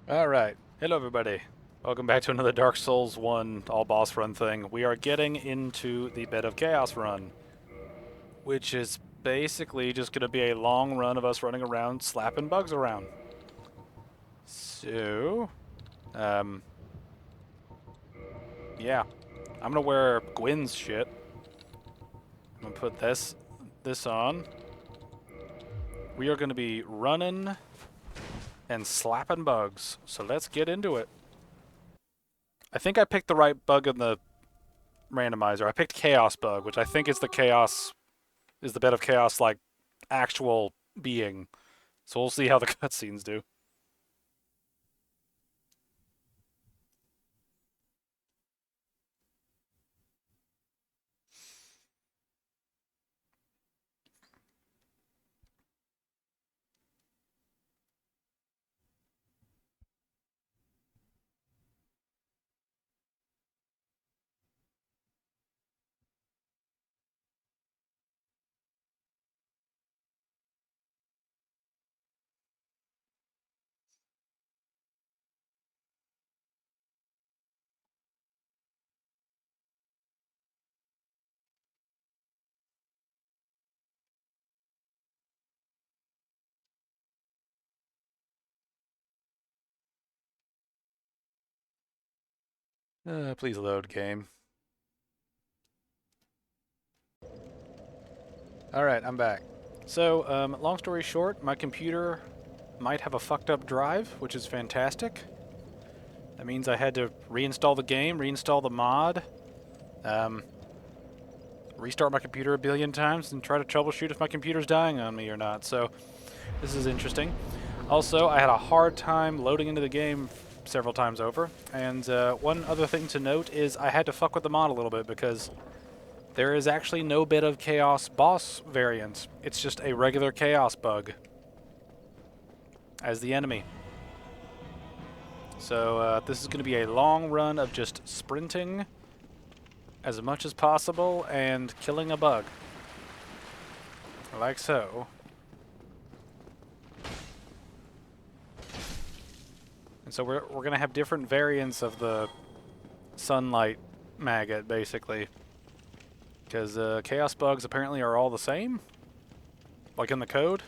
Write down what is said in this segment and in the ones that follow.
Alright, hello everybody. Welcome back to another Dark Souls 1 all boss run thing. We are getting into the Bed of Chaos run, which is basically just going to be a long run of us running around slapping bugs around. So, um, yeah. I'm going to wear Gwyn's shit. I'm going to put this on. We are going to be running and slapping bugs, so let's get into it. I think I picked the right bug in the randomizer. I picked Chaos Bug, which I think is the Chaos is the Bed of Chaos like actual being. So we'll see how the cutscenes do. Please load game. Alright, I'm back. So, long story short, my computer might have a fucked up drive, which is fantastic. That means I had to reinstall the game, reinstall the mod, um, restart my computer a billion times, and try to troubleshoot if my computer's dying on me or not. So, this is interesting. Also, I had a hard time loading into the game several times over. And one other thing to note is I had to fuck with the mod a little bit because there is actually no Bed of Chaos boss variant. It's just a regular Chaos bug as the enemy. So this is going to be a long run of just sprinting as much as possible and killing a bug. Like so. And so we're going to have different variants of the sunlight maggot, basically. Because chaos bugs apparently are all the same. Like in the code.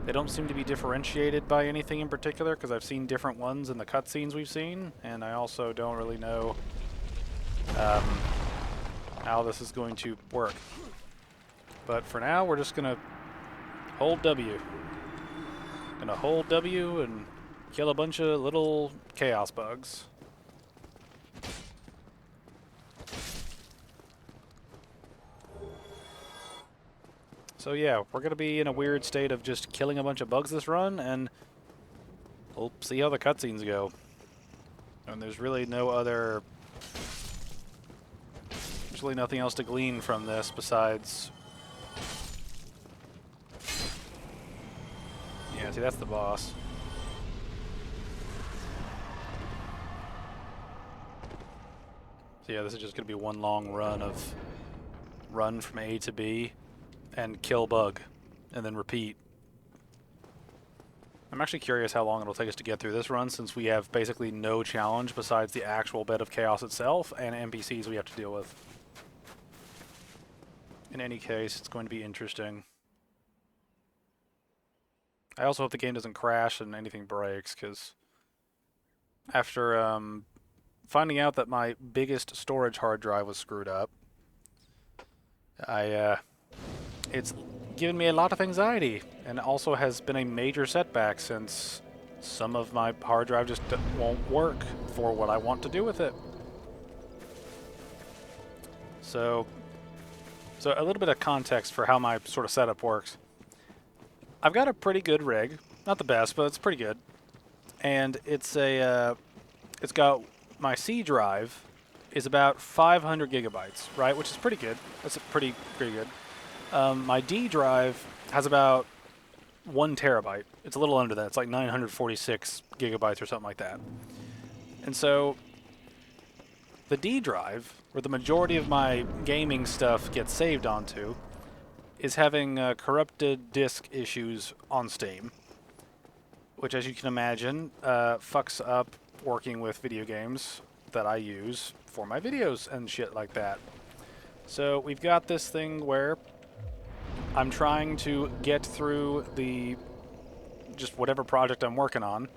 They don't seem to be differentiated by anything in particular, because I've seen different ones in the cutscenes we've seen. And I also don't really know how this is going to work. But for now, we're just going to hold W. Gonna hold W and kill a bunch of little chaos bugs. So yeah, we're gonna be in a weird state of just killing a bunch of bugs this run, and we'll see how the cutscenes go. And there's really no other... There's really nothing else to glean from this besides... Yeah, see, that's the boss. So yeah, this is just gonna be one long run of run from A to B and kill bug, and then repeat. I'm actually curious how long it'll take us to get through this run, since we have basically no challenge besides the actual Bed of Chaos itself and NPCs we have to deal with. In any case, it's going to be interesting. I also hope the game doesn't crash and anything breaks, because after finding out that my biggest storage hard drive was screwed up, it's given me a lot of anxiety, and also has been a major setback since some of my hard drive just won't work for what I want to do with it. So a little bit of context for how my sort of setup works. I've got a pretty good rig, not the best, but it's pretty good, and it's got my C drive is about 500 gigabytes, right, which is pretty good. That's pretty good. My D drive has about 1 terabyte. It's a little under that. It's like 946 gigabytes or something like that. And so the D drive, where the majority of my gaming stuff gets saved onto, is having corrupted disk issues on Steam, which, as you can imagine, fucks up working with video games that I use for my videos and shit like that. So we've got this thing where I'm trying to get through just whatever project I'm working on,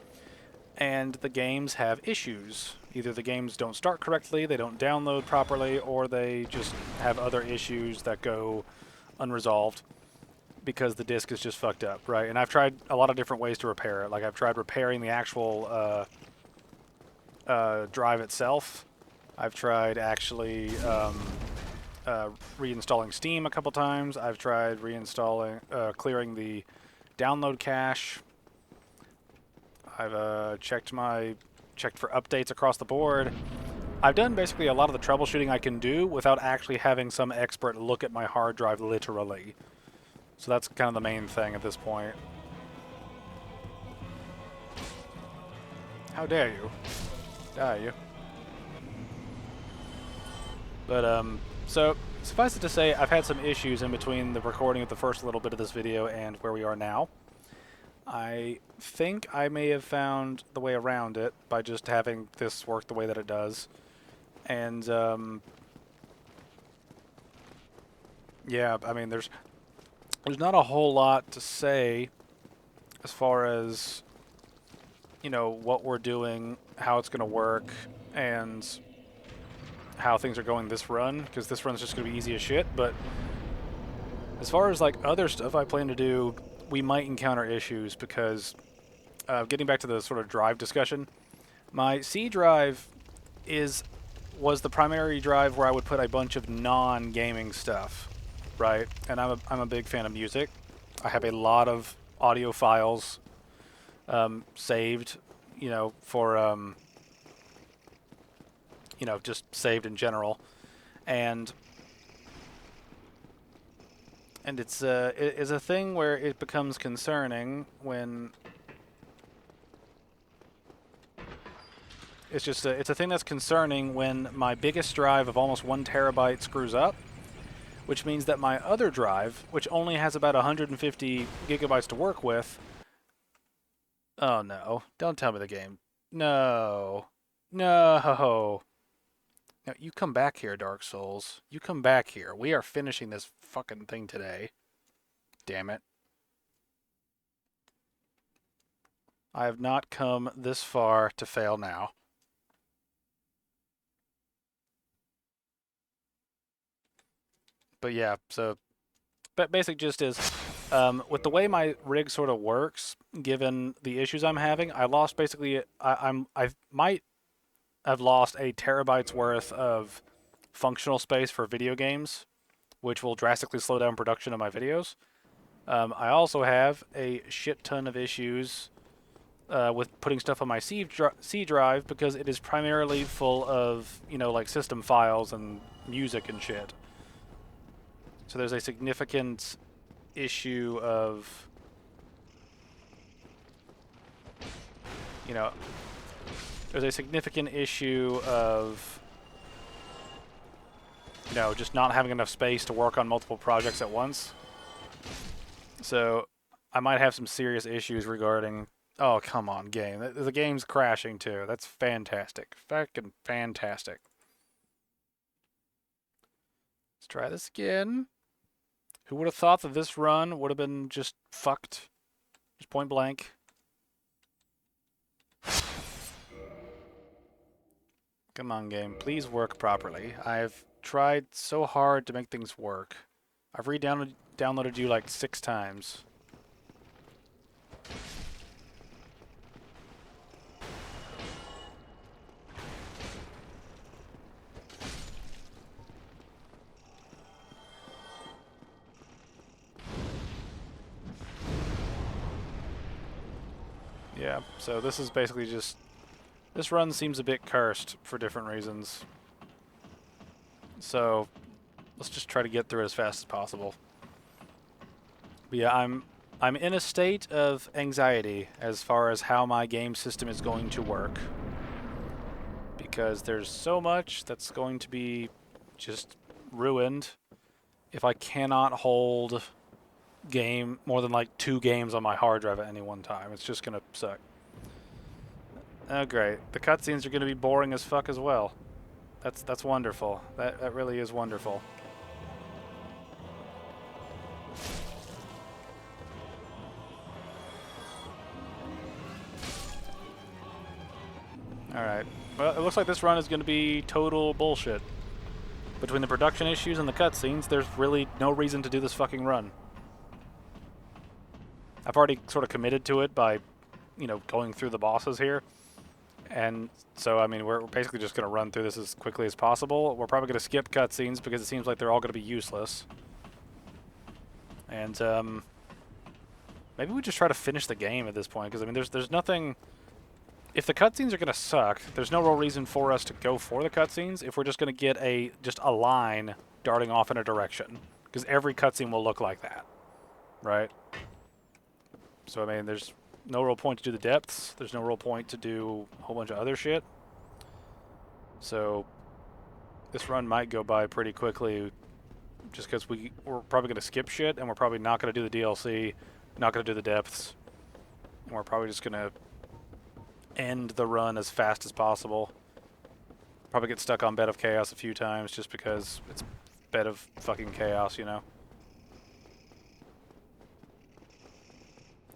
and the games have issues. Either the games don't start correctly, they don't download properly, or they just have other issues that go unresolved because the disk is just fucked up, right? And I've tried a lot of different ways to repair it. Like, I've tried repairing the actual drive itself. I've tried actually reinstalling Steam a couple times. I've tried reinstalling, clearing the download cache. I've checked for updates across the board. I've done basically a lot of the troubleshooting I can do without actually having some expert look at my hard drive literally. So that's kind of the main thing at this point. How dare you? Die, you. But, so, suffice it to say, I've had some issues in between the recording of the first little bit of this video and where we are now. I think I may have found the way around it by just having this work the way that it does. And, yeah, I mean, there's not a whole lot to say as far as, you know, what we're doing, how it's going to work, and how things are going this run, because this run's just going to be easy as shit. But as far as, like, other stuff I plan to do, we might encounter issues because, getting back to the sort of drive discussion, my C drive was the primary drive where I would put a bunch of non-gaming stuff, right? And I'm a big fan of music. I have a lot of audio files saved, you know, for you know, just saved in general, and it's it is a thing where it becomes concerning when it's a thing that's concerning when my biggest drive of almost 1 terabyte screws up, which means that my other drive, which only has about 150 gigabytes to work with. Oh no! Don't tell me the game. No, no. Now, you come back here, Dark Souls. You come back here. We are finishing this fucking thing today. Damn it. I have not come this far to fail now. But yeah, so basic gist is, with the way my rig sort of works, given the issues I'm having, I lost basically, I might have lost a terabyte's worth of functional space for video games, which will drastically slow down production of my videos. I also have a shit ton of issues with putting stuff on my C drive because it is primarily full of, you know, like system files and music and shit. So there's a significant issue of, you know, there's a significant issue of, you know, just not having enough space to work on multiple projects at once. So I might have some serious issues regarding, oh, come on, game. The game's crashing too. That's fantastic. Fucking fantastic. Let's try this again. Who would have thought that this run would have been just fucked? Just point blank. Come on, game. Please work properly. I've tried so hard to make things work. I've downloaded you like 6 times. Yeah, so this is basically just... This run seems a bit cursed for different reasons. So, let's just try to get through it as fast as possible. But yeah, I'm in a state of anxiety as far as how my game system is going to work. Because there's so much that's going to be just ruined if I cannot hold game, more than like 2 games on my hard drive at any one time. It's just gonna suck. Oh great, the cutscenes are gonna be boring as fuck as well. That's wonderful. That really is wonderful. Alright. Well, it looks like this run is going to be total bullshit. Between the production issues and the cutscenes, there's really no reason to do this fucking run. I've already sort of committed to it by, you know, going through the bosses here. And so, I mean, we're basically just going to run through this as quickly as possible. We're probably going to skip cutscenes because it seems like they're all going to be useless. And, maybe we just try to finish the game at this point, because, I mean, there's nothing... If the cutscenes are going to suck, there's no real reason for us to go for the cutscenes if we're just going to get just a line darting off in a direction. Because every cutscene will look like that, right? So, I mean, there's no real point to do the depths. There's no real point to do a whole bunch of other shit. So, this run might go by pretty quickly just because we're probably going to skip shit, and we're probably not going to do the DLC, not going to do the depths. And we're probably just going to end the run as fast as possible. Probably get stuck on Bed of Chaos a few times just because it's Bed of fucking Chaos, you know?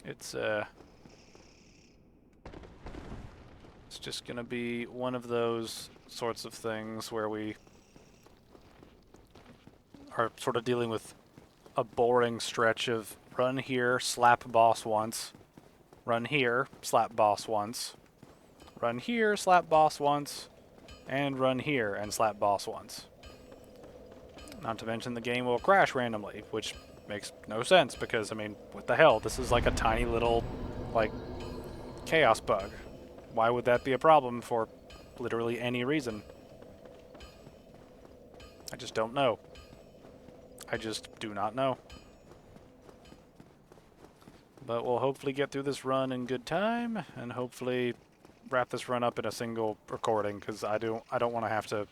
It's just gonna be one of those sorts of things where we are sort of dealing with a boring stretch of run here, slap boss once, run here, slap boss once, run here, slap boss once, and run here and slap boss once. Not to mention the game will crash randomly, which makes no sense because, I mean, what the hell? This is like a tiny little, like, chaos bug. Why would that be a problem for literally any reason? I just don't know. I just do not know. But we'll hopefully get through this run in good time, and hopefully wrap this run up in a single recording, because I don't want to have to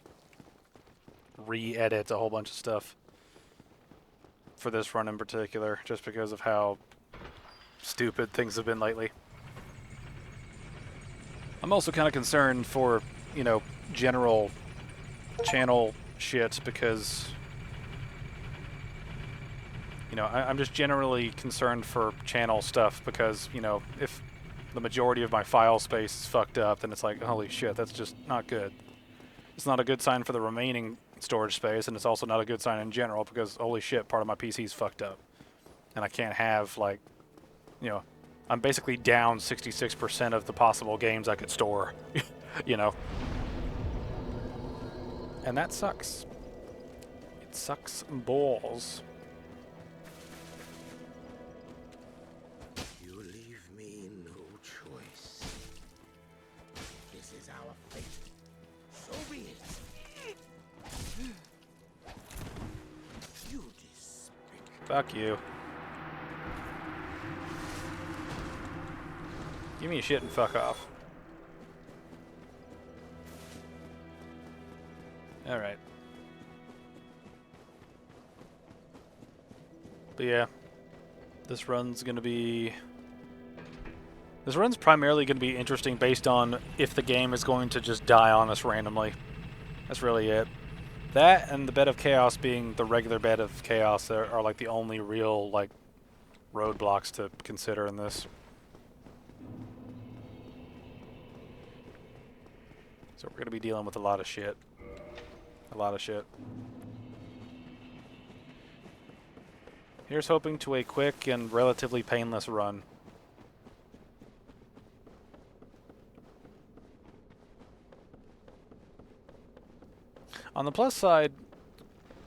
re-edit a whole bunch of stuff for this run in particular, just because of how stupid things have been lately. I'm also kind of concerned for, you know, general channel shit, because, you know, I'm just generally concerned for channel stuff, because, you know, if the majority of my file space is fucked up, then it's like, holy shit, that's just not good. It's not a good sign for the remaining storage space, and it's also not a good sign in general, because holy shit, part of my PC's fucked up. And I can't have, like, you know, I'm basically down 66% of the possible games I could store, you know. And that sucks. It sucks balls. Fuck you. Give me a shit and fuck off. Alright. But yeah. This run's gonna be... This run's primarily gonna be interesting based on if the game is going to just die on us randomly. That's really it. That and the Bed of Chaos being the regular Bed of Chaos are like the only real, like, roadblocks to consider in this. So we're going to be dealing with a lot of shit. A lot of shit. Here's hoping to a quick and relatively painless run. On the plus side,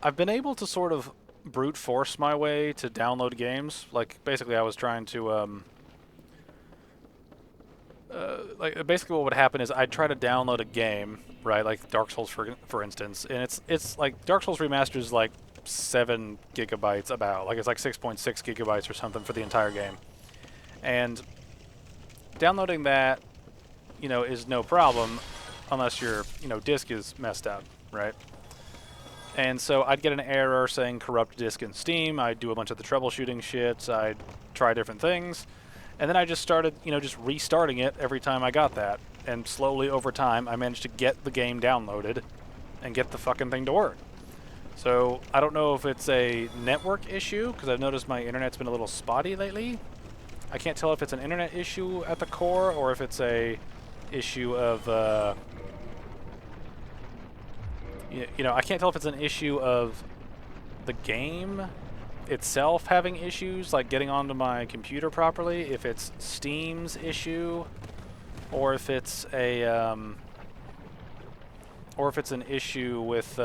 I've been able to sort of brute force my way to download games. Like, basically I was trying to, basically what would happen is I'd try to download a game, right, like Dark Souls for instance, and it's like Dark Souls Remastered is like 7 gigabytes about, like it's like 6.6 gigabytes or something for the entire game. And downloading that, you know, is no problem unless your, you know, disk is messed up, right? And so I'd get an error saying corrupt disk in Steam. I'd do a bunch of the troubleshooting shit. I'd try different things. And then I just started, just restarting it every time I got that. And slowly over time, I managed to get the game downloaded and get the fucking thing to work. So I don't know if it's a network issue, because I've noticed my internet's been a little spotty lately. I can't tell if it's an internet issue at the core or if it's a issue of, I can't tell if it's an issue of the game itself having issues, like getting onto my computer properly, if it's Steam's issue, or if it's an issue with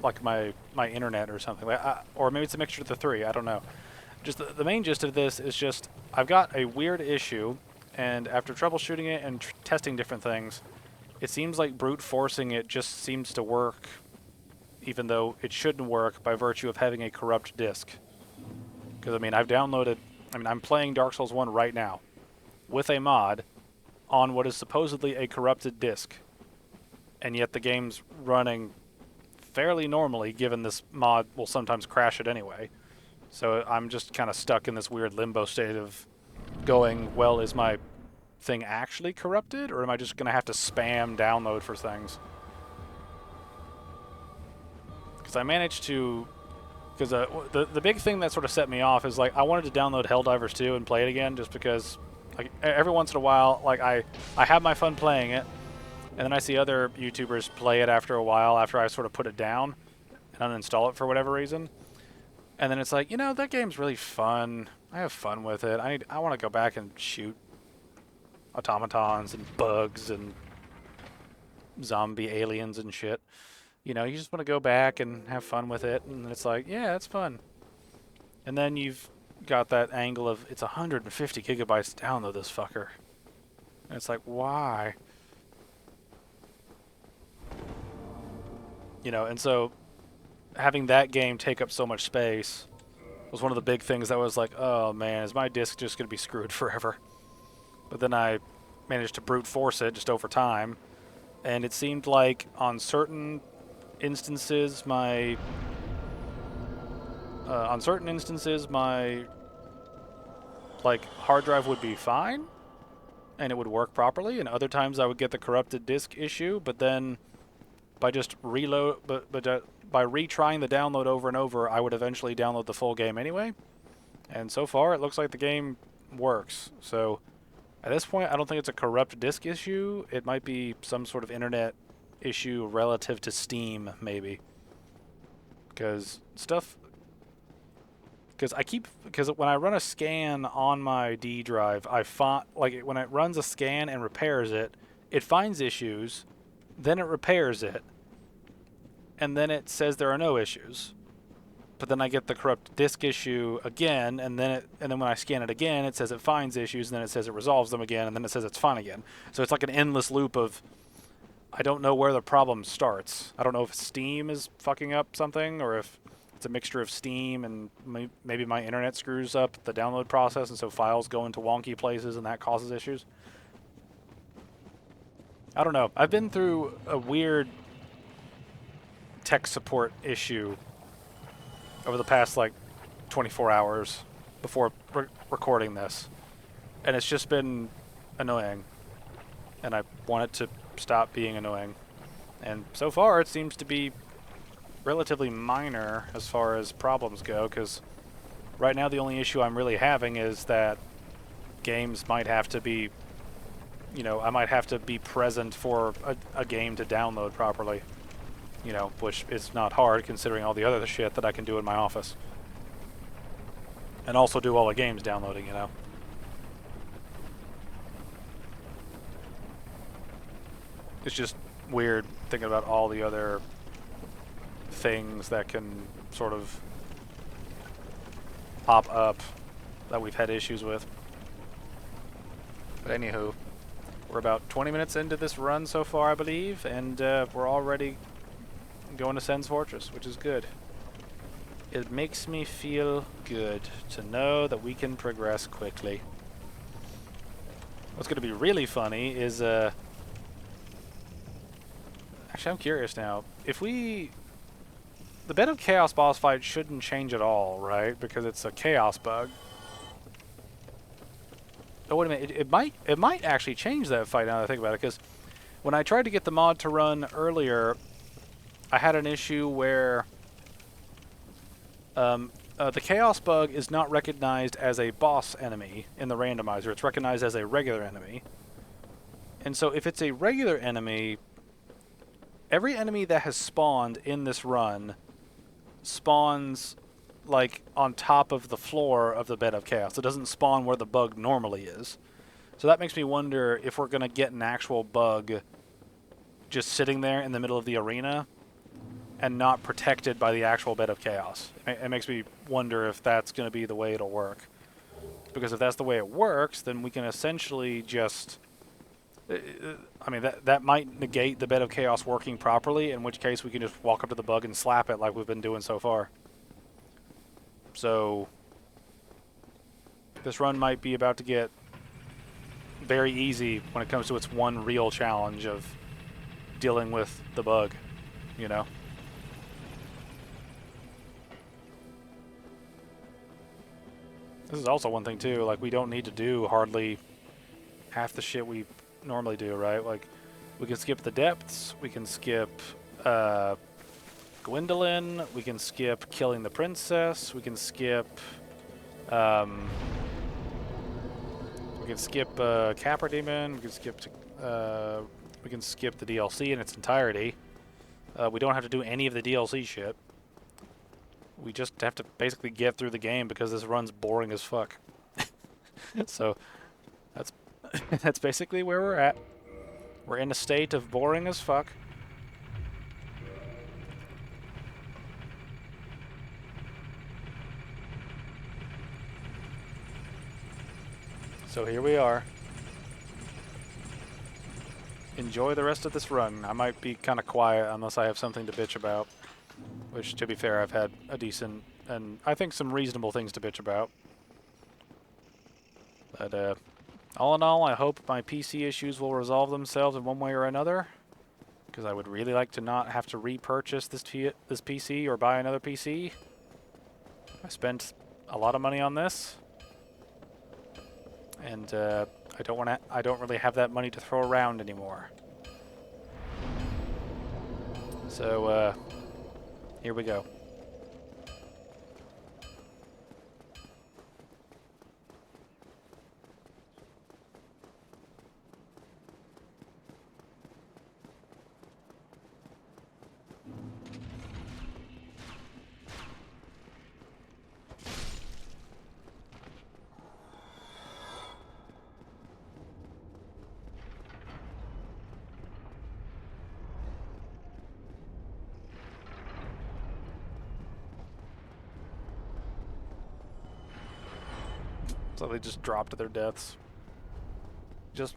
like my internet or something, or maybe it's a mixture of the three. I don't know. Just the main gist of this is just I've got a weird issue, and after troubleshooting it and testing different things, it seems like brute forcing it just seems to work, even though it shouldn't work by virtue of having a corrupt disk. Because I'm playing Dark Souls 1 right now with a mod on what is supposedly a corrupted disk, and yet the game's running fairly normally, given this mod will sometimes crash it anyway. So I'm just kind of stuck in this weird limbo state of going, well, is my thing actually corrupted, or am I just going to have to spam download for things? Because I managed to... Because the big thing that sort of set me off is, like, I wanted to download Helldivers 2 and play it again, just because, like, every once in a while, like, I have my fun playing it, and then I see other YouTubers play it after a while, after I sort of put it down and uninstall it for whatever reason. And then it's like, that game's really fun. I have fun with it. I want to go back and shoot automatons and bugs and zombie aliens and shit. You just want to go back and have fun with it. And it's like, yeah, it's fun. And then you've got that angle of it's 150 gigabytes to download this fucker. And it's like, why? And so having that game take up so much space was one of the big things that was like, oh man, is my disc just going to be screwed forever? But then I managed to brute force it just over time, and it seemed like on certain instances my like hard drive would be fine and it would work properly, and other times I would get the corrupted disk issue, but then by just by retrying the download over and over, I would eventually download the full game anyway. And so far, it looks like the game works. So at this point, I don't think it's a corrupt disk issue. It might be some sort of internet issue relative to Steam, maybe. Because when I run a scan on my D drive, when it runs a scan and repairs it, it finds issues, then it repairs it, and then it says there are no issues. But then I get the corrupt disk issue again, and then when I scan it again, it says it finds issues, and then it says it resolves them again, and then it says it's fine again. So it's like an endless loop of I don't know where the problem starts. I don't know if Steam is fucking up something, or if it's a mixture of Steam and maybe my internet screws up the download process, and so files go into wonky places, and that causes issues. I don't know. I've been through a weird tech support issue over the past, 24 hours before recording this. And it's just been annoying. And I want it to stop being annoying. And so far, it seems to be relatively minor as far as problems go, because right now the only issue I'm really having is that games might have to be I might have to be present for a game to download properly, which is not hard considering all the other shit that I can do in my office. And also do all the games downloading, It's just weird thinking about all the other things that can sort of pop up that we've had issues with. But anywho, we're about 20 minutes into this run so far, I believe, and we're already going to Sen's Fortress, which is good. It makes me feel good to know that we can progress quickly. What's going to be really funny is, actually I'm curious now, if we the Bed of Chaos boss fight shouldn't change at all, right? Because it's a chaos bug. Oh, wait a minute. It might actually change that fight now that I think about it, because when I tried to get the mod to run earlier, I had an issue where the chaos bug is not recognized as a boss enemy in the randomizer. It's recognized as a regular enemy. And so if it's a regular enemy, every enemy that has spawned in this run spawns like on top of the floor of the Bed of Chaos. It doesn't spawn where the bug normally is. So that makes me wonder if we're going to get an actual bug just sitting there in the middle of the arena and not protected by the actual Bed of Chaos. It makes me wonder if that's going to be the way it'll work. Because if that's the way it works, then we can essentially just... I mean, that might negate the Bed of Chaos working properly, in which case we can just walk up to the bug and slap it like we've been doing so far. So, this run might be about to get very easy when it comes to its one real challenge of dealing with the bug, you know? This is also one thing, too, like, we don't need to do hardly half the shit we normally do, right? Like, we can skip the depths, we can skip Gwendolyn, we can skip killing the princess, we can skip Capra Demon, we can skip the DLC in its entirety. We don't have to do any of the DLC shit. We just have to basically get through the game because this run's boring as fuck. So that's basically where we're at. We're in a state of boring as fuck. So here we are. Enjoy the rest of this run. I might be kind of quiet unless I have something to bitch about. Which, to be fair, I've had a decent, and I think some reasonable things to bitch about. But, all in all, I hope my PC issues will resolve themselves in one way or another. Because I would really like to not have to repurchase this PC or buy another PC. I spent a lot of money on this. And, I don't really have that money to throw around anymore. So, here we go. So they just drop to their deaths. Just...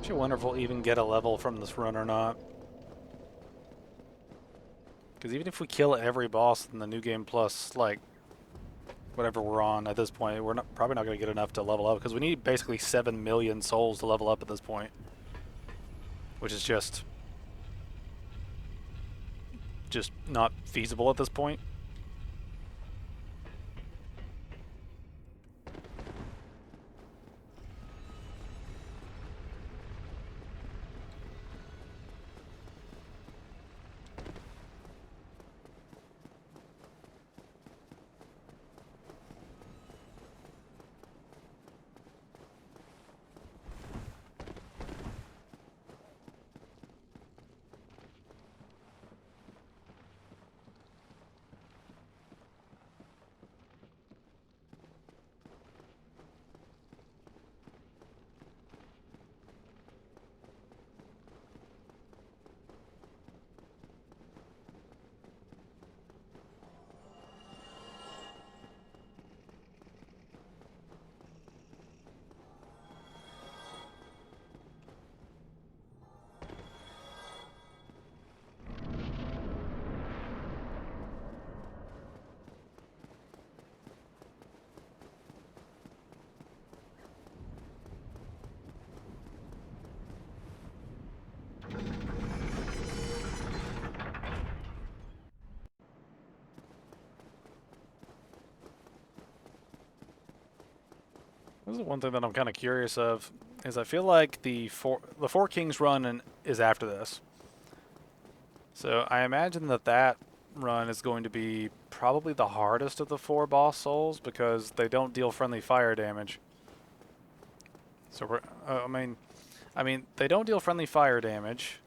Actually wonder if we'll even get a level from this run or not. Because even if we kill every boss in the New Game Plus, like, whatever we're on at this point, we're probably not going to get enough to level up. Because we need basically 7 million souls to level up at this point. Which is just not feasible at this point. This is one thing that I'm kind of curious of, is I feel like the Four Kings run is after this. So I imagine that run is going to be probably the hardest of the 4 boss souls because they don't deal friendly fire damage. So we're, I mean, they don't deal friendly fire damage.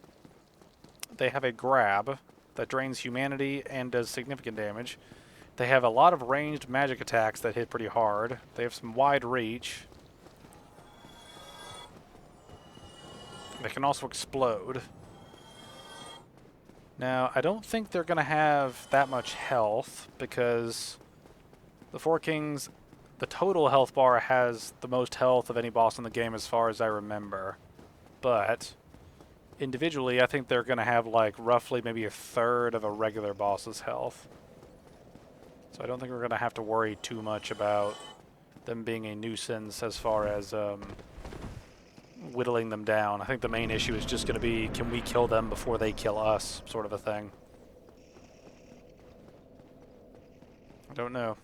They have a grab that drains humanity and does significant damage. They have a lot of ranged magic attacks that hit pretty hard. They have some wide reach. They can also explode. Now, I don't think they're going to have that much health because the Four Kings, the total health bar has the most health of any boss in the game as far as I remember. But individually, I think they're going to have like roughly maybe a third of a regular boss's health. So I don't think we're going to have to worry too much about them being a nuisance as far as whittling them down. I think the main issue is just going to be, can we kill them before they kill us, sort of a thing. I don't know.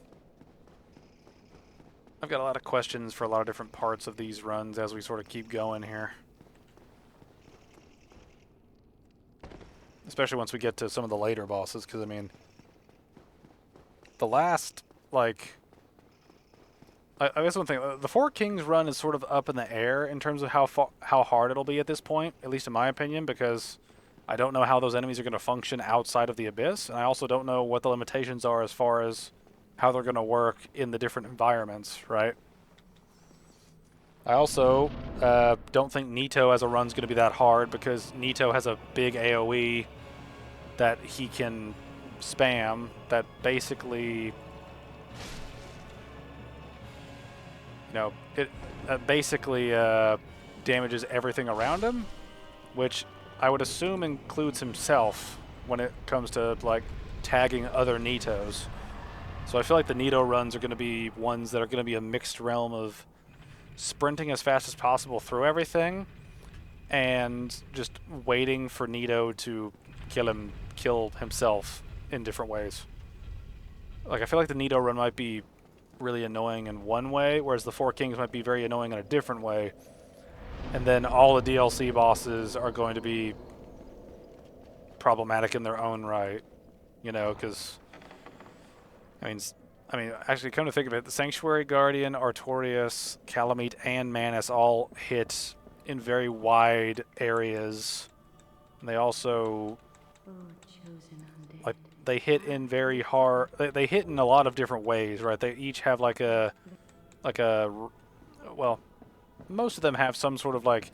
I've got a lot of questions for a lot of different parts of these runs as we sort of keep going here. Especially once we get to some of the later bosses, because, I mean, the last, like, I guess one thing, the Four Kings run is sort of up in the air in terms of how hard it'll be at this point, at least in my opinion, because I don't know how those enemies are going to function outside of the Abyss, and I also don't know what the limitations are as far as how they're going to work in the different environments, right? I also don't think Nito as a run's going to be that hard because Nito has a big AoE that he can spam that basically, you know, it basically damages everything around him, which I would assume includes himself when it comes to like tagging other Nitos. So I feel like the Nito runs are going to be ones that are going to be a mixed realm of sprinting as fast as possible through everything and just waiting for Nito to kill himself in different ways. Like, I feel like the Nito run might be really annoying in one way, whereas the Four Kings might be very annoying in a different way. And then all the DLC bosses are going to be problematic in their own right, you know, because I mean, actually, come to think of it, the Sanctuary Guardian, Artorias, Calamite, and Manus all hit in very wide areas. And they also, like, they hit in very hard. They hit in a lot of different ways, right? They each have like a, well, most of them have some sort of like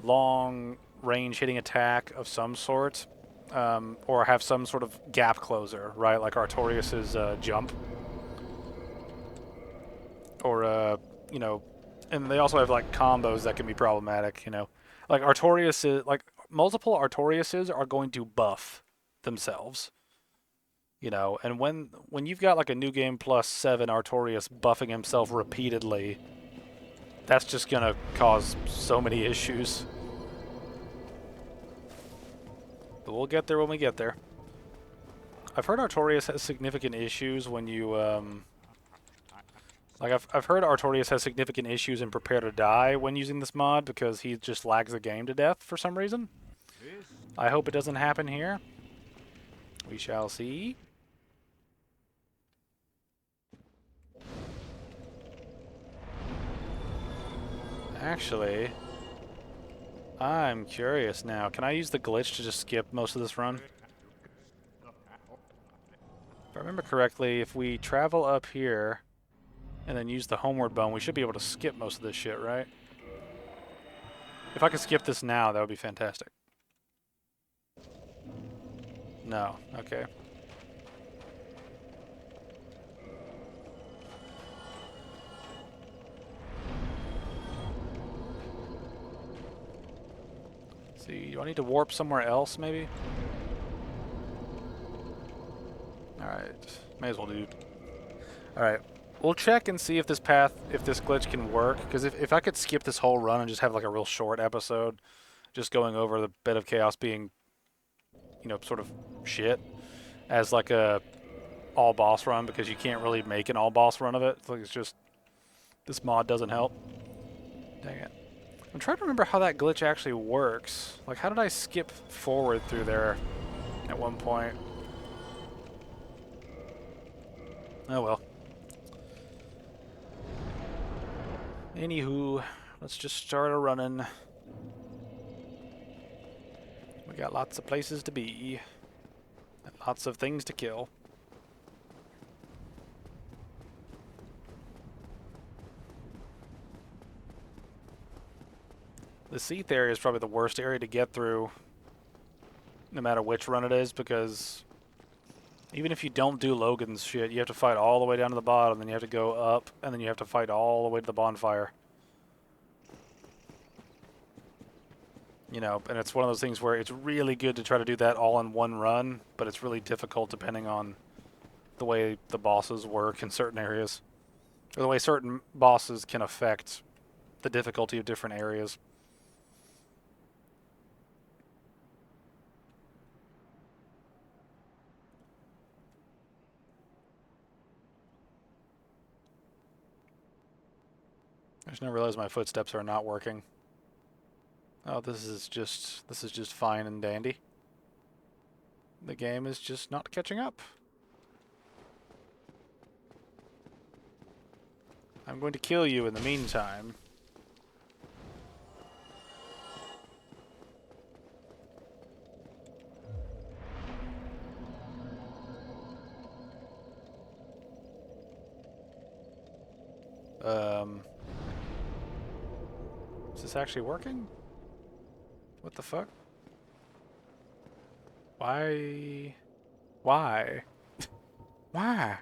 long range hitting attack of some sort. Or have some sort of gap closer, right? Like Artorias's jump. Or, you know, and they also have like combos that can be problematic, you know. Like Artorias is like multiple Artoriases are going to buff themselves. You know, and when you've got like a new game plus 7 Artorias buffing himself repeatedly, that's just gonna cause so many issues. But we'll get there when we get there. I've heard Artorias has significant issues when you like I've heard Artorias has significant issues in Prepare to Die when using this mod because he just lags the game to death for some reason. I hope it doesn't happen here. We shall see. Actually, I'm curious now. Can I use the glitch to just skip most of this run? If I remember correctly, if we travel up here and then use the homeward bone, we should be able to skip most of this shit, right? If I could skip this now, that would be fantastic. No. Okay. Let's see, do I need to warp somewhere else, maybe? Alright. May as well, dude. Alright. We'll check and see if this path, if this glitch can work. Because if I could skip this whole run and just have like a real short episode, just going over the Bed of Chaos being, you know, sort of shit, as like a all boss run, because you can't really make an all boss run of it. It's like it's just, this mod doesn't help. Dang it. I'm trying to remember how that glitch actually works. Like, how did I skip forward through there at one point? Oh well. Anywho, let's just start a running. We got lots of places to be. And lots of things to kill. The Seath area is probably the worst area to get through, no matter which run it is, because even if you don't do Logan's shit, you have to fight all the way down to the bottom, then you have to go up, and then you have to fight all the way to the bonfire. You know, and it's one of those things where it's really good to try to do that all in one run, but it's really difficult depending on the way the bosses work in certain areas, or the way certain bosses can affect the difficulty of different areas. I just now realized my footsteps are not working. Oh, this is just fine and dandy. The game is just not catching up. I'm going to kill you in the meantime. Is this actually working? What the fuck? Why? Why? Why?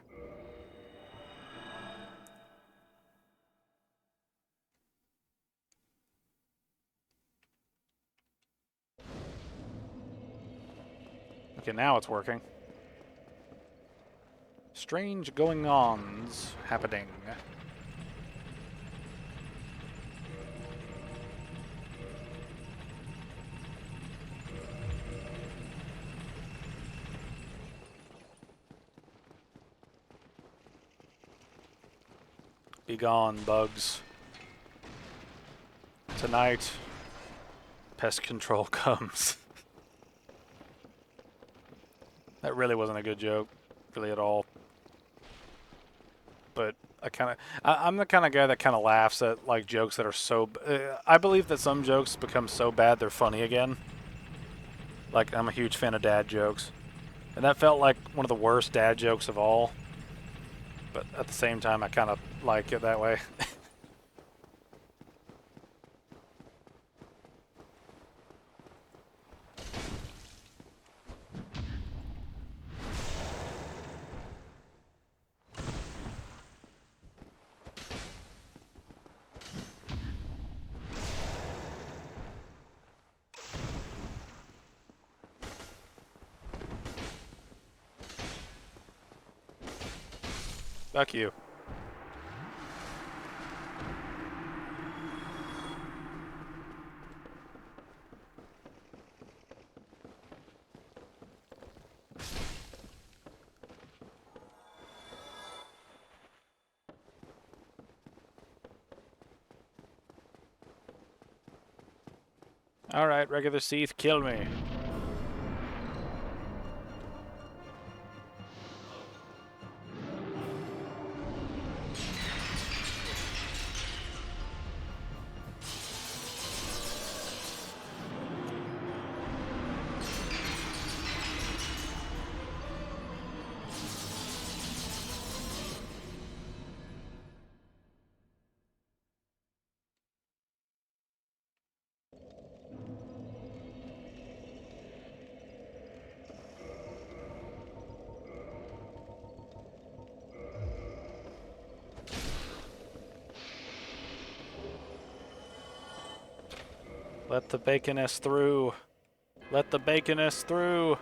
Okay, now it's working. Strange going-ons happening. Be gone, bugs. Tonight, pest control comes. That really wasn't a good joke, really at all. But I'm the kind of guy that kind of laughs at like jokes that are so. I believe that some jokes become so bad they're funny again. Like, I'm a huge fan of dad jokes, and that felt like one of the worst dad jokes of all. But at the same time, I kind of like it that way. Fuck you. Alright, regular Seath, kill me. Let the baconess through. Let the baconess through.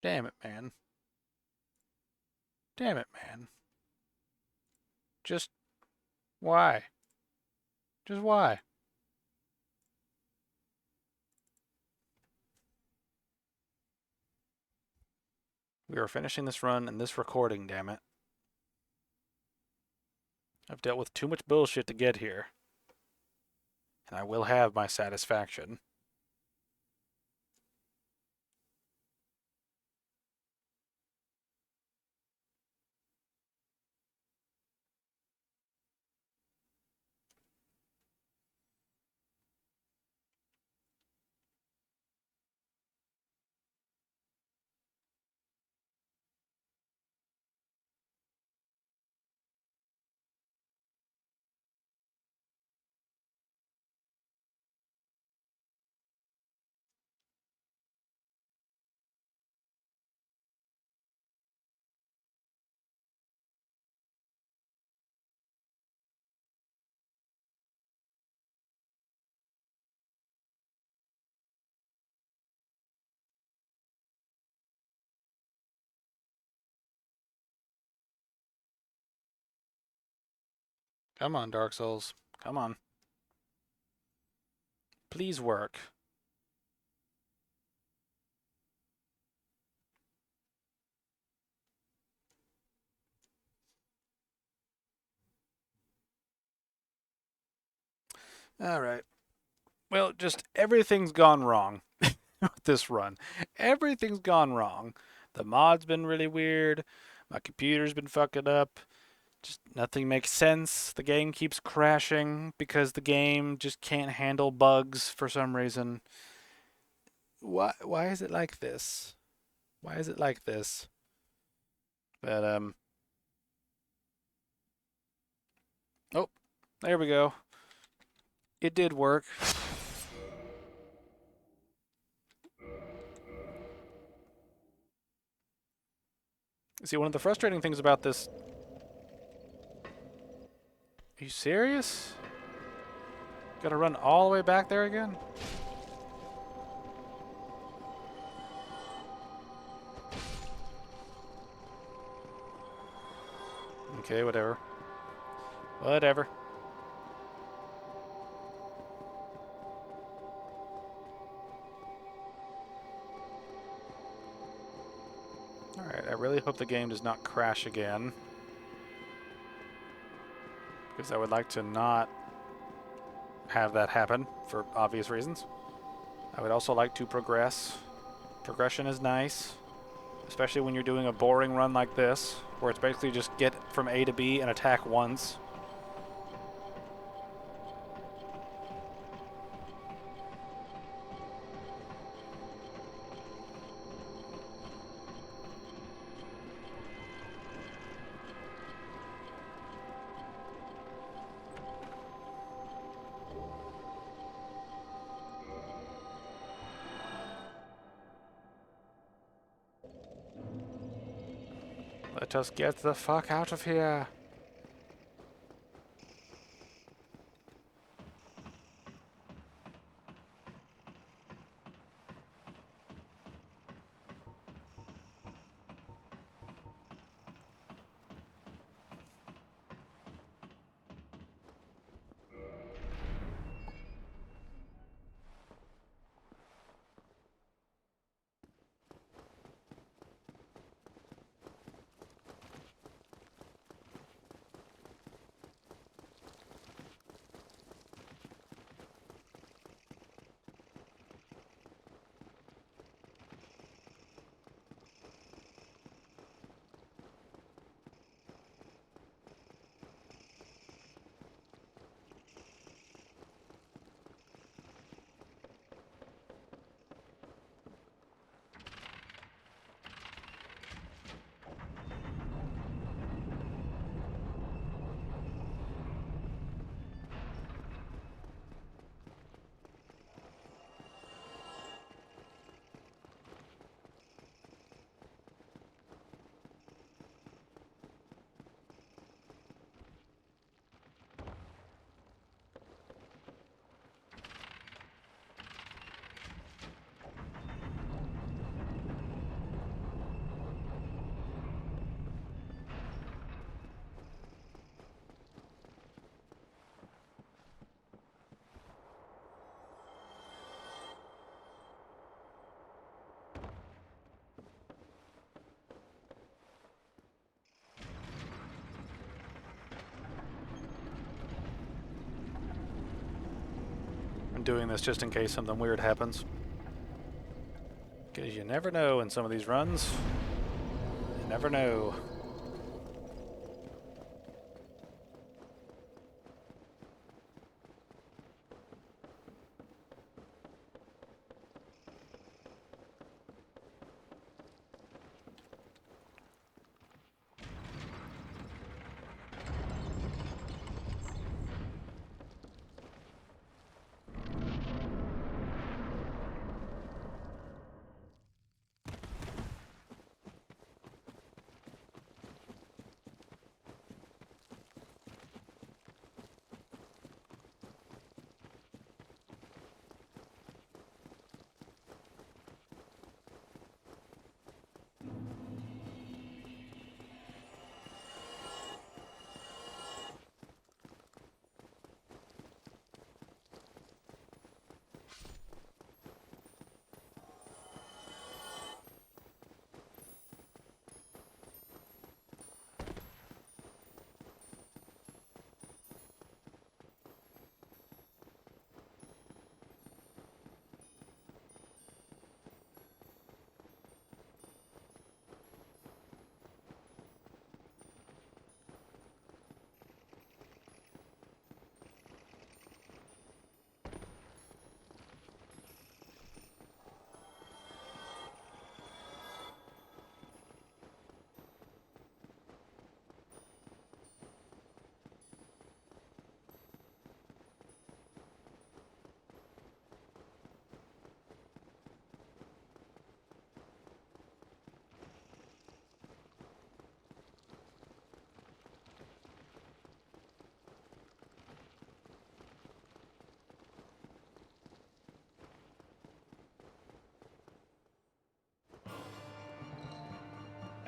Damn it, man. Damn it, man. Just why? Just why? We are finishing this run and this recording, damn it. I've dealt with too much bullshit to get here. And I will have my satisfaction. Come on, Dark Souls. Come on. Please work. Alright. Well, just everything's gone wrong with this run. Everything's gone wrong. The mod's been really weird. My computer's been fucking up. Just nothing makes sense. The game keeps crashing because the game just can't handle bugs for some reason. Why is it like this? Why is it like this? But oh, there we go. It did work. See, one of the frustrating things about this... Are you serious? Gotta run all the way back there again? Okay, whatever. Whatever. Alright, I really hope the game does not crash again. Because I would like to not have that happen for obvious reasons. I would also like to progress. Progression is nice, especially when you're doing a boring run like this, where it's basically just get from A to B and attack once. Let us get the fuck out of here. I'm doing this just in case something weird happens. Because you never know in some of these runs. You never know.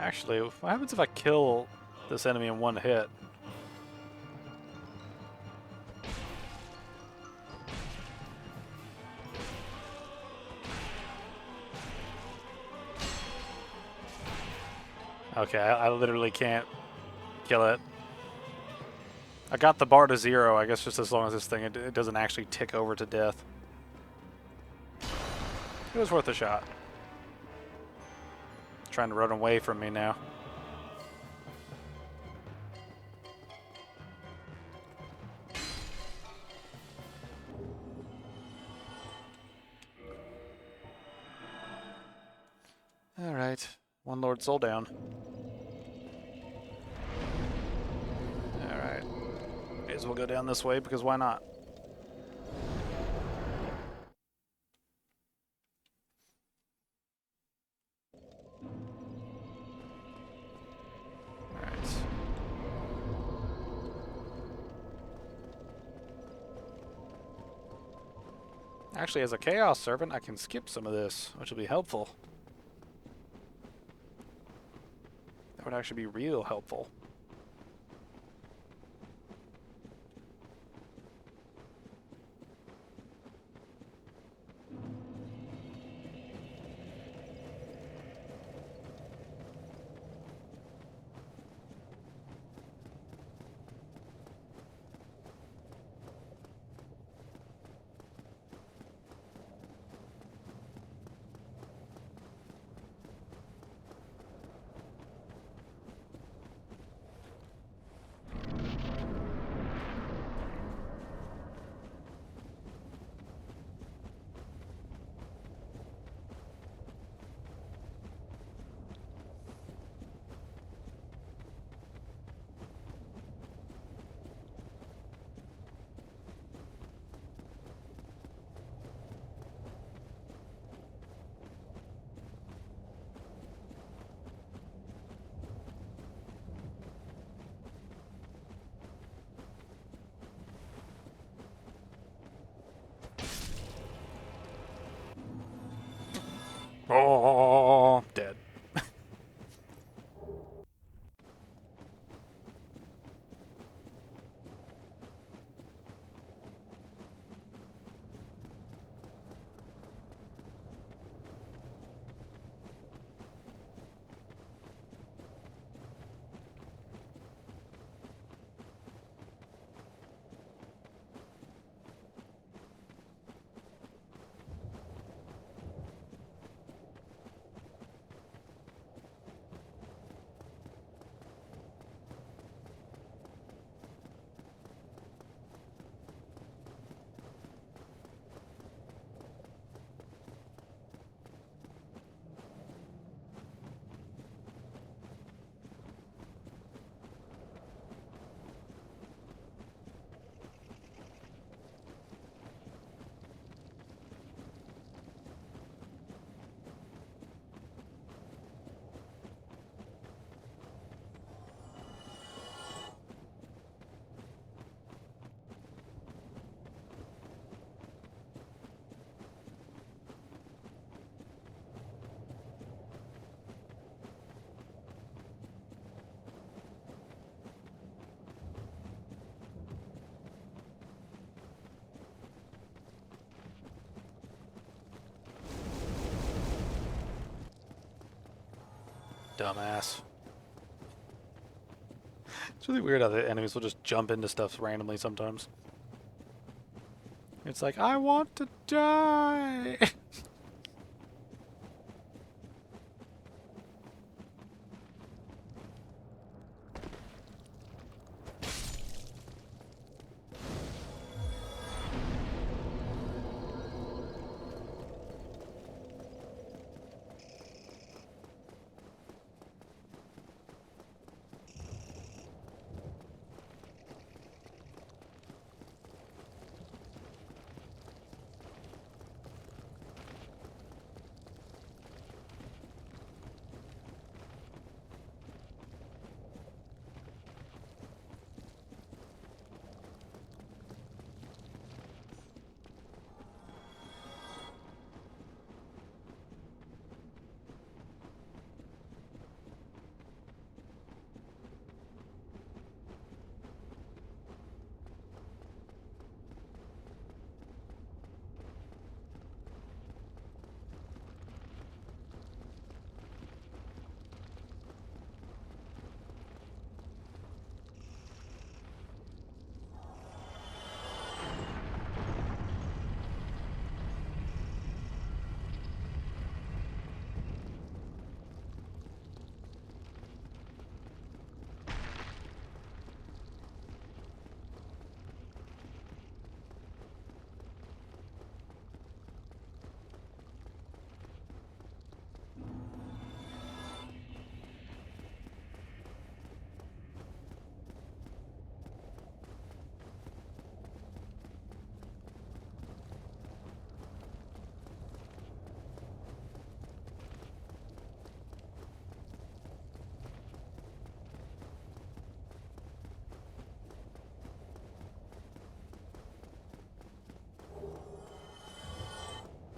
Actually, what happens if I kill this enemy in one hit? Okay, I literally can't kill it. I got the bar to 0, I guess just as long as this thing, it doesn't actually tick over to death. It was worth a shot. Trying to run away from me now. Alright, one Lord Soul down. Alright. May as well go down this way because why not? Actually, as a Chaos Servant, I can skip some of this, which will be helpful. That would actually be real helpful. Oh, dead. Dumbass. It's really weird how the enemies will just jump into stuff randomly sometimes. It's like, I want to die!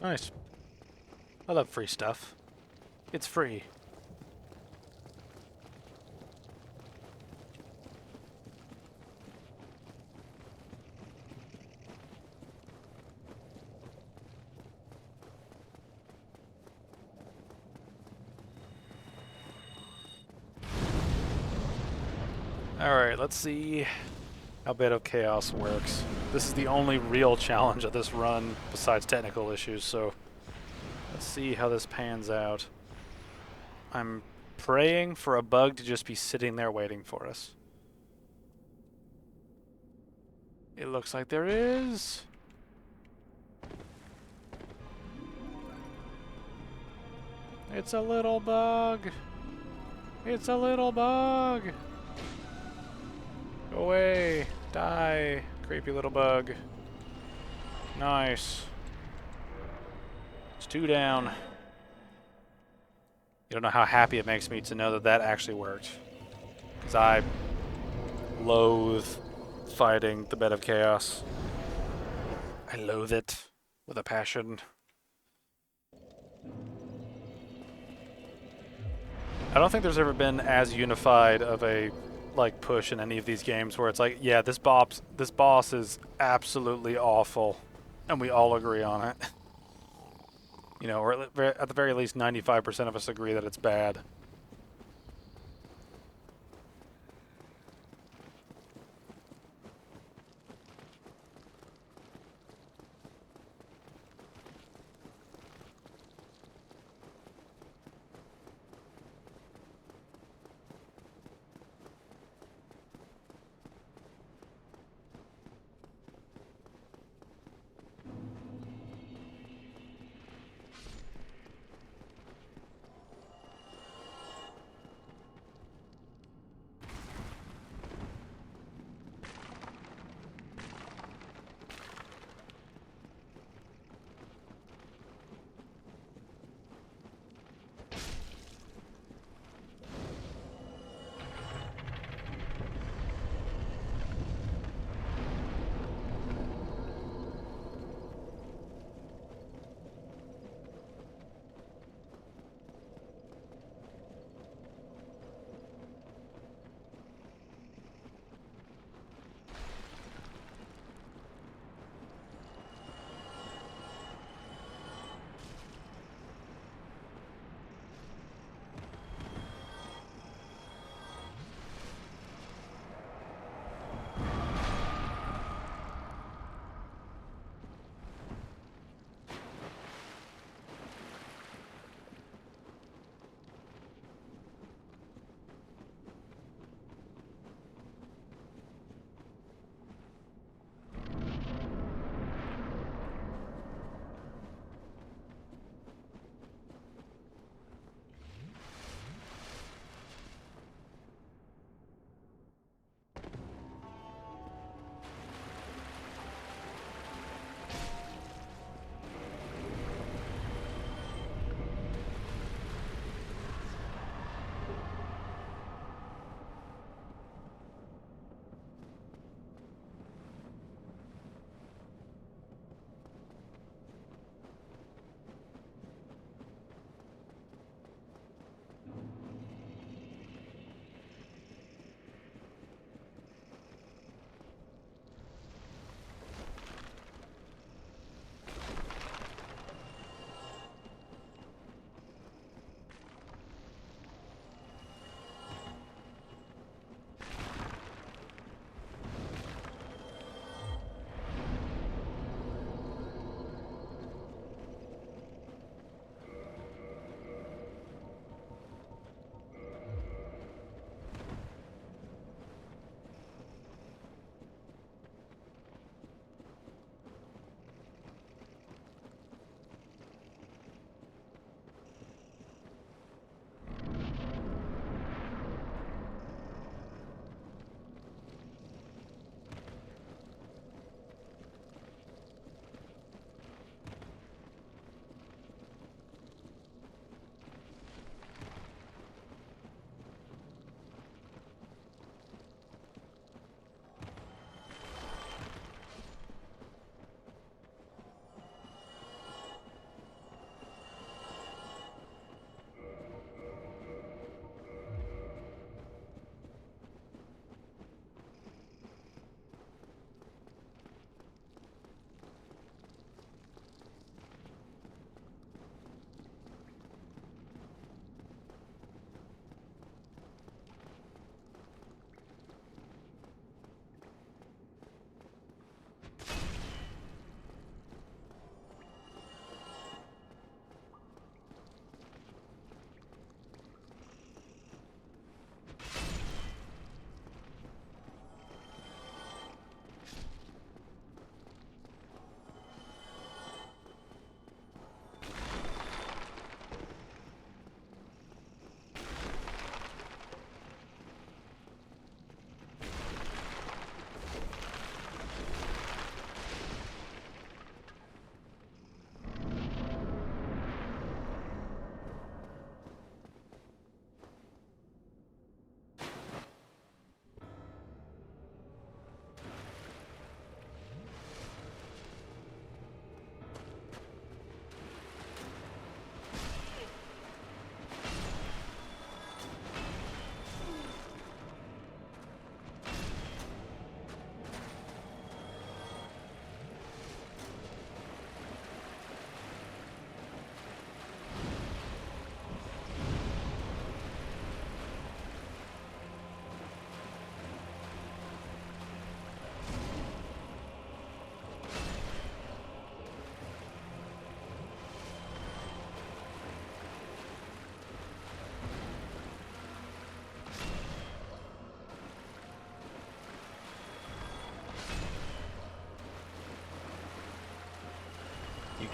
Nice. I love free stuff. It's free. Alright, let's see how Bed of Chaos works. This is the only real challenge of this run besides technical issues, so let's see how this pans out. I'm praying for a bug to just be sitting there waiting for us. It looks like there is. It's a little bug. It's a little bug. Go away. Die. Creepy little bug. Nice. It's 2 down. You don't know how happy it makes me to know that that actually worked. Because I loathe fighting the Bed of Chaos. I loathe it with a passion. I don't think there's ever been as unified of a like push in any of these games where it's like, yeah, this boss is absolutely awful, and we all agree on it. You know, or at the very least 95% of us agree that it's bad.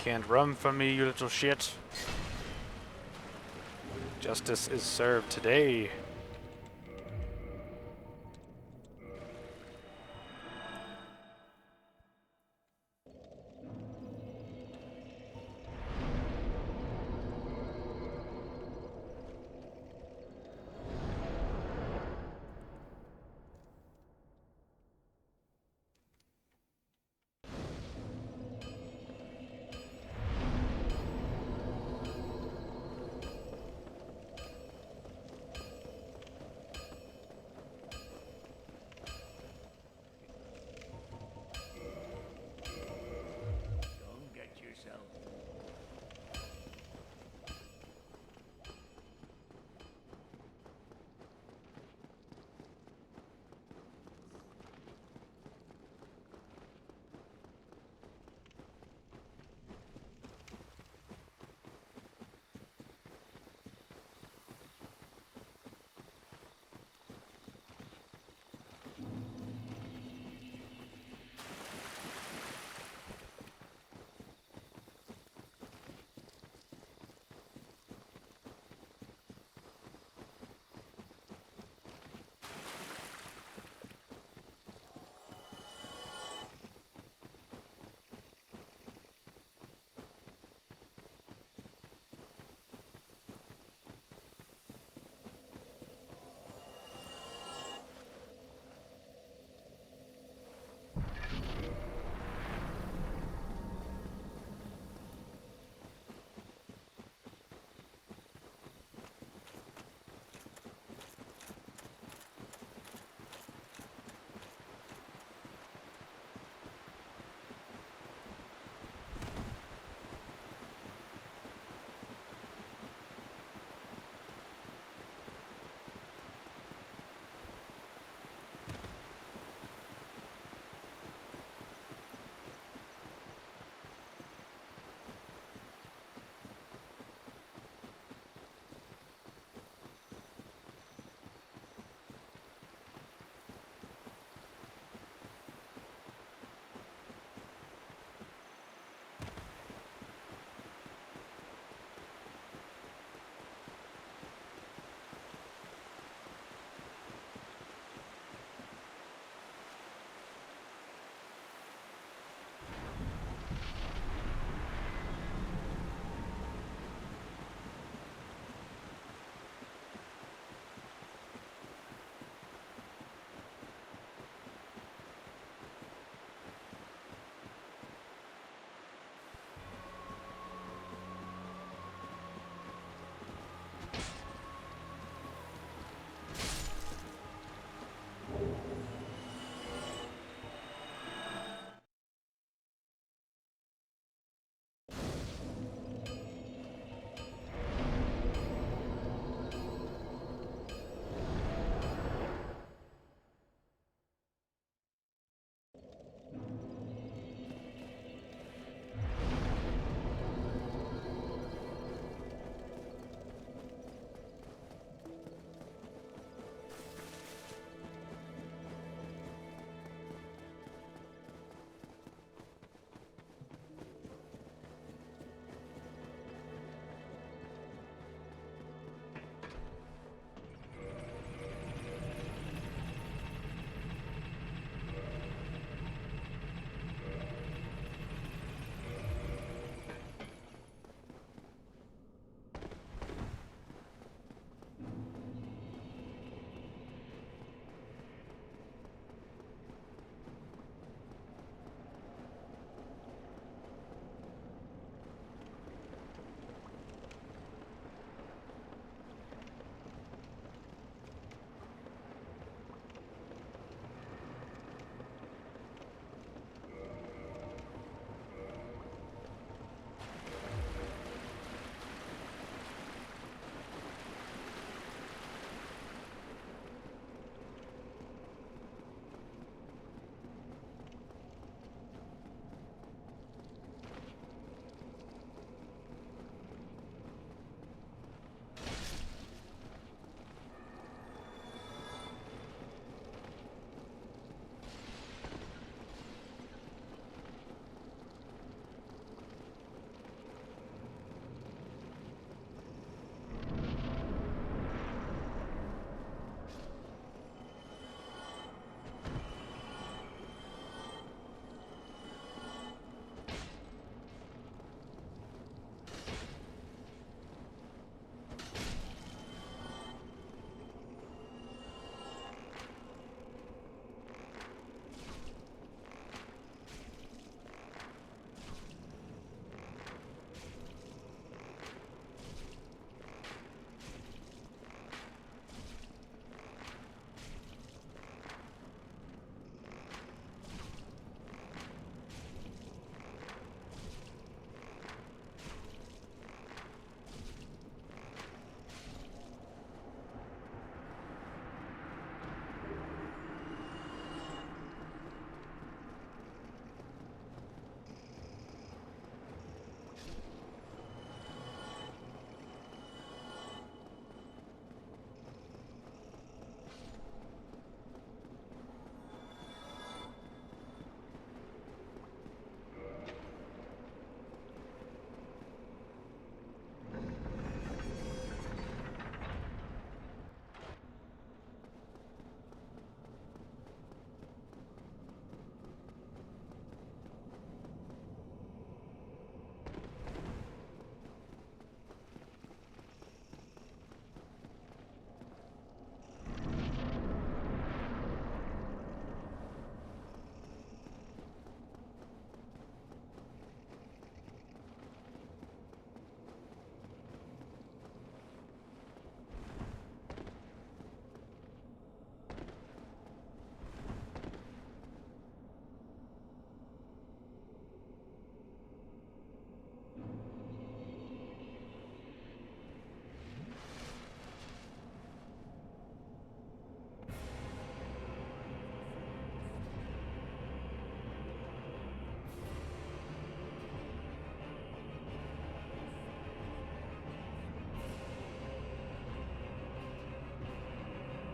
can't run from me, you little shit. Justice is served today.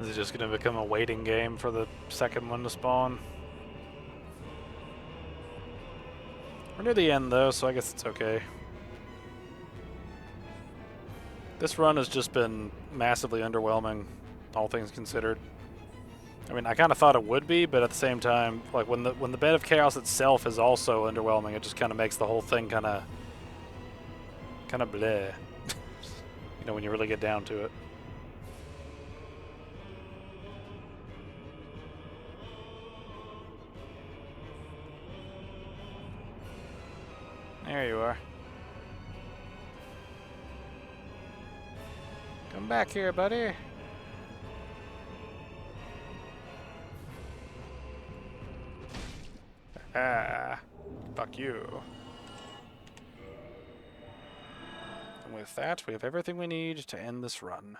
Is it just going to become a waiting game for the second one to spawn? We're near the end though, so I guess it's okay. This run has just been massively underwhelming, all things considered. I mean, I kind of thought it would be, but at the same time, like when the Bed of Chaos itself is also underwhelming, it just kind of makes the whole thing kind of bleh. You know, when you really get down to it. There you are. Come back here, buddy. Ah, fuck you. And with that, we have everything we need to end this run.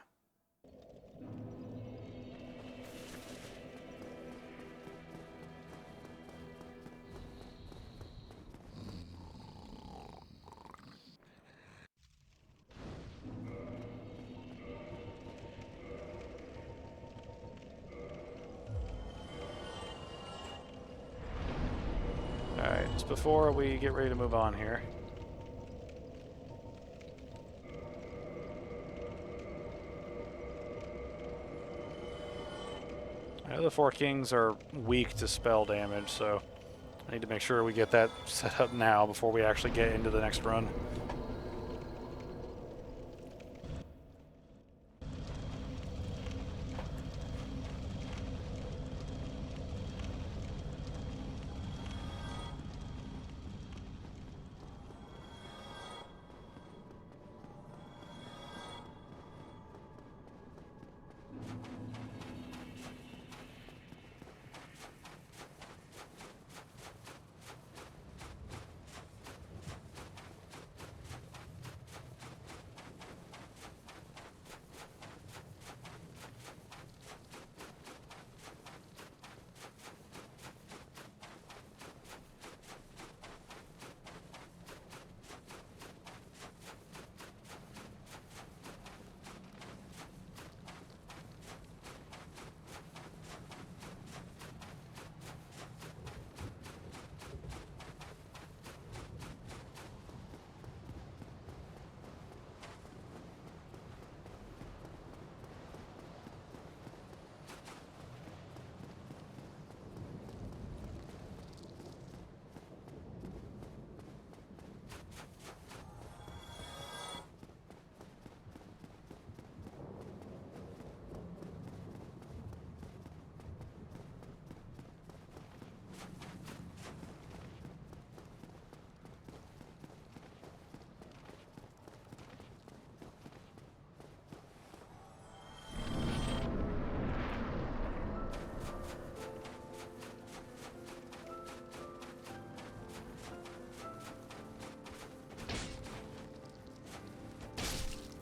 Alright, just before we get ready to move on here. I know the Four Kings are weak to spell damage, so I need to make sure we get that set up now before we actually get into the next run.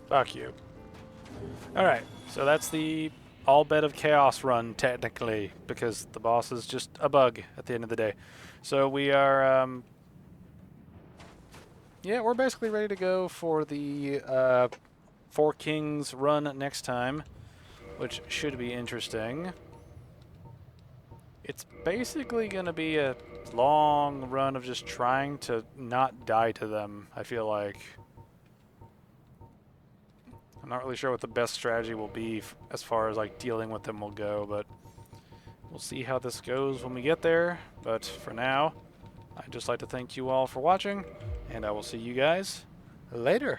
Fuck you. Alright, so that's the all Bed of Chaos run, technically, because the boss is just a bug at the end of the day. So we are, yeah, we're basically ready to go for the Four Kings run next time, which should be interesting. It's basically going to be a long run of just trying to not die to them, I feel like. I'm not really sure what the best strategy will be as far as like dealing with them will go, but we'll see how this goes when we get there. But for now, I'd just like to thank you all for watching, and I will see you guys later.